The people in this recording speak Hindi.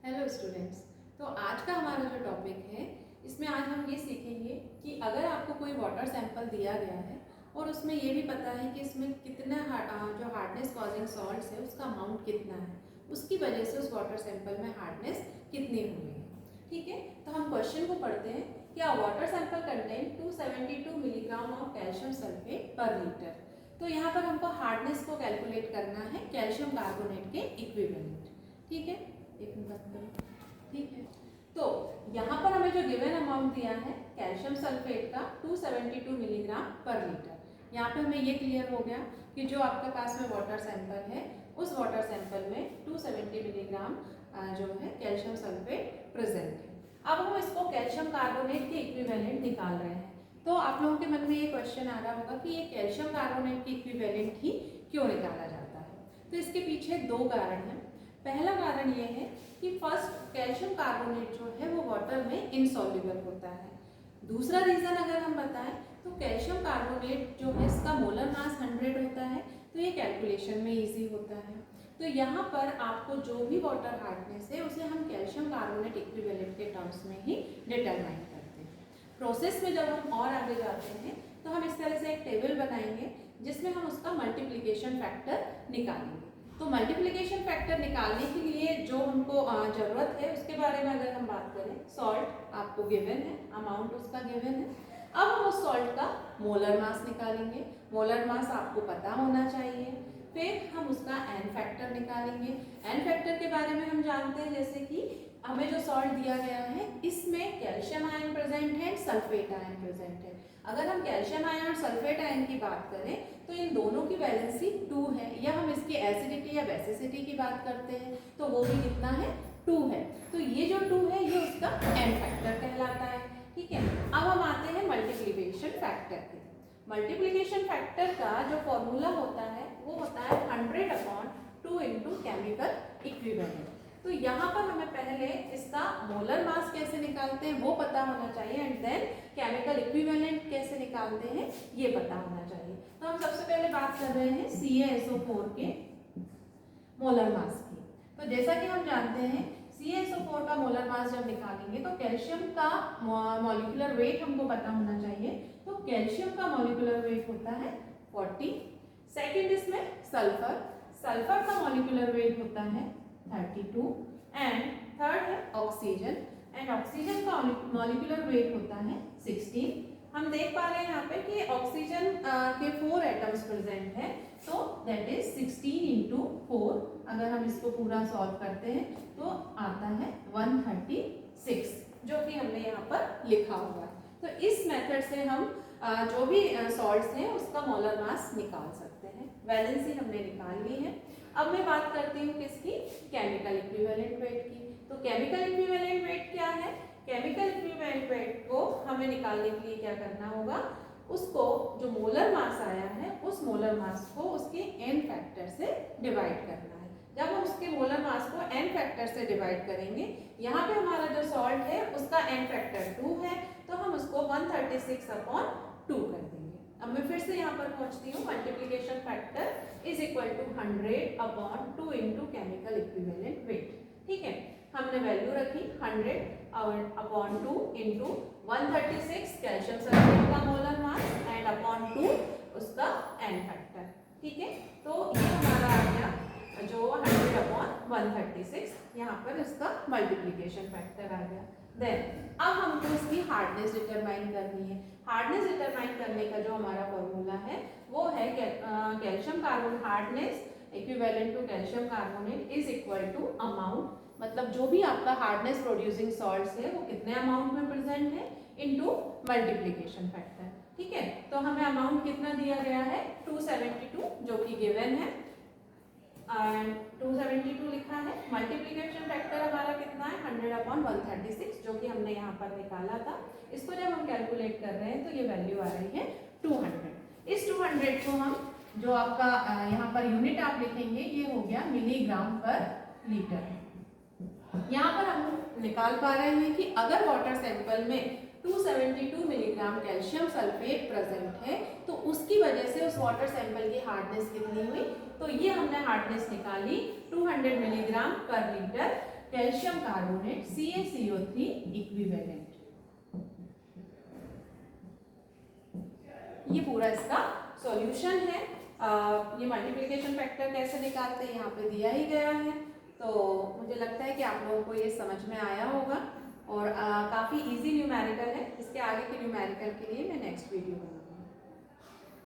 Hello students. तो आज का हमारा जो टॉपिक है इसमें आज हम ये सीखेंगे कि अगर आपको कोई वाटर सैंपल दिया गया है और उसमें ये भी पता है कि इसमें कितना जो हार्डनेस कॉजिंग सॉल्ट्स है उसका अमाउंट कितना है, उसकी वजह से उस वाटर सैंपल में हार्डनेस कितनी हुई है। ठीक है, तो हम क्वेश्चन को पढ़ते हैं कि अ water sample contain 272 milligram of calcium sulphate पर लीटर। तो यहाँ पर हमको हार्डनेस को कैलकुलेट करना है कैल्शियम कार्बोनेट के इक्विवेलेंट। ठीक है, एक मिनट करो। ठीक है, तो यहाँ पर हमें जो गिवन अमाउंट दिया है कैल्शियम सल्फेट का 272 मिलीग्राम पर लीटर। यहाँ पे हमें ये क्लियर हो गया कि जो आपके पास में वाटर सैंपल है उस वाटर सैंपल में 270 मिलीग्राम जो है कैल्शियम सल्फेट प्रेजेंट है। अब हम इसको कैल्शियम कार्बोनेट के इक्विवेलेंट निकाल रहे हैं। तो आप लोगों के मन में ये क्वेश्चन आ रहा होगा कि ये कैल्शियम कार्बोनेट के इक्विवेलेंट ही क्यों निकाला जाता है। तो इसके पीछे दो कारण हैं। पहला कारण ये है कि फर्स्ट कैल्शियम कार्बोनेट जो है वो वाटर में इनसॉल्युबल होता है। दूसरा रीजन अगर हम बताएं तो कैल्शियम कार्बोनेट जो है इसका मोलर मास 100 होता है, तो ये कैलकुलेशन में इजी होता है। तो यहाँ पर आपको जो भी वाटर हार्डनेस है उसे हम कैल्शियम कार्बोनेट इक्विवेलेंट के टर्म्स में ही डिटरमाइन करते हैं। प्रोसेस में जब हम और आगे जाते हैं तो हम इस तरह से एक टेबल बनाएंगे जिसमें हम उसका मल्टीप्लिकेशन फैक्टर निकालेंगे। तो मल्टीप्लिकेशन फैक्टर निकालने के लिए जो हमको ज़रूरत है उसके बारे में अगर हम बात करें, सॉल्ट आपको गिवन है, अमाउंट उसका गिवन है। अब हम उस सॉल्ट का मोलर मास निकालेंगे। मोलर मास आपको पता होना चाहिए। फिर हम उसका एन फैक्टर निकालेंगे। एन फैक्टर के बारे में हम जानते हैं जैसे कि हमें जो सॉल्ट दिया गया है इसमें कैल्शियम आयन प्रेजेंट है, सल्फेट आयन प्रेजेंट है। अगर हम कैल्शियम आयन और सल्फेट आयन की बात करें तो इन दोनों की वैलेंसी 2 है, या हम इसकी एसिडिटी या बेसिसिटी की बात करते हैं तो वो भी कितना है, 2 है। तो ये जो 2 है ये उसका एन फैक्टर कहलाता है। ठीक है, अब हम आते हैं मल्टीप्लिकेशन फैक्टर पे। मल्टीप्लिकेशन फैक्टर का जो फॉर्मूला होता है वो होता है 100/2 इंटू केमिकल इक्विवेलेंट। तो यहाँ पर हमें पहले इसका मोलर मास कैसे निकालते हैं वो पता होना चाहिए, एंड देन केमिकल इक्विवेलेंट कैसे निकालते हैं ये पता होना चाहिए। तो हम सबसे पहले बात कर रहे हैं CaSO4 के मोलर मास की। तो जैसा कि हम जानते हैं CaSO4 का मोलर मास जब निकालेंगे तो कैल्शियम का मॉलिक्यूलर वेट हमको पता होना चाहिए। तो कैल्शियम का मॉलिक्यूलर वेट होता है 40। सेकेंड इसमें सल्फर, सल्फर का मॉलिक्यूलर वेट होता है 32। एंड थर्ड है ऑक्सीजन, एंड ऑक्सीजन का मॉलिक्यूलर वेट होता है 16। हम देख पा रहे हैं यहाँ पे कि ऑक्सीजन के 4 एटम्स प्रेजेंट हैं, तो दैट इज 16 इंटू 4। अगर हम इसको पूरा सॉल्व करते हैं तो आता है 136, जो कि हमने यहाँ पर लिखा हुआ है। तो इस मेथड से हम जो भी सॉल्ट्स हैं उसका मोलर मास निकाल सकते हैं। वैलेंसी हमने निकाल ली है। अब मैं बात करती हूँ किसकी, केमिकल इक्विवेलेंट वेट की। तो केमिकल इक्विवेलेंट वेट क्या है, केमिकल इक्विवेलेंट वेट को हमें निकालने के लिए क्या करना होगा, उसको जो मोलर मास आया है उस मोलर मास को उसके एन फैक्टर से डिवाइड करना है। जब हम उसके मोलर मास को एन फैक्टर से डिवाइड करेंगे, यहाँ पे हमारा जो सॉल्ट है उसका एन फैक्टर 2 है, तो हम उसको 136/2 कर देंगे। अब मैं फिर से यहाँ पर पहुँचती हूँ, multiplication factor is equal to 100/2 into chemical equivalent weight. ठीक है, हमने वैल्यू रखी 100/2 इंटू 136 कैल्शियम सल्फेट का मोलर मास एंड अपॉन 2 उसका एन फैक्टर। ठीक है, तो ये हमारा आ गया जो 100/136, यहाँ पर इसका मल्टीप्लिकेशन फैक्टर आ गया। देन अब हमको इसकी हार्डनेस डिटरमाइन करनी है। हार्डनेस डिटरमाइन करने का जो हमारा फॉर्मूला है वो है calcium carbonate hardness equivalent to calcium carbonate is equal to amount, मतलब जो भी आपका हार्डनेस प्रोड्यूसिंग सॉल्ट्स है वो कितने अमाउंट में प्रेजेंट है इनटू मल्टीप्लिकेशन फैक्टर। ठीक है, तो हमें अमाउंट कितना दिया गया है 272 जो कि गिवन है, एंड 272 लिखा है। मल्टीप्लिकेशन फैक्टर हमारा कितना है 100/136 जो कि हमने यहाँ पर निकाला था। इसको जब हम कैलकुलेट कर रहे हैं तो ये वैल्यू आ रही है 200। इस 200 को हम जो आपका यहाँ पर यूनिट आप लिखेंगे ये हो गया मिलीग्राम पर लीटर। यहाँ पर हम निकाल पा रहे हैं कि अगर वाटर सैंपल में 272 मिलीग्राम कैल्शियम सल्फेट प्रेजेंट है तो उसकी वजह से उस वाटर सैंपल की हार्डनेस कितनी हुई, तो ये हमने हार्डनेस निकाली 200 मिलीग्राम पर litre calcium carbonate CaCO3 equivalent. ये पूरा इसका सॉल्यूशन है। ये मल्टीप्लिकेशन फैक्टर कैसे निकालते हैं यहाँ पे दिया ही गया है। तो मुझे लगता है कि आप लोगों को ये समझ में आया होगा और काफ़ी इजी न्यूमेरिकल है। इसके आगे के न्यूमेरिकल के लिए मैं नेक्स्ट वीडियो बनाऊंगी।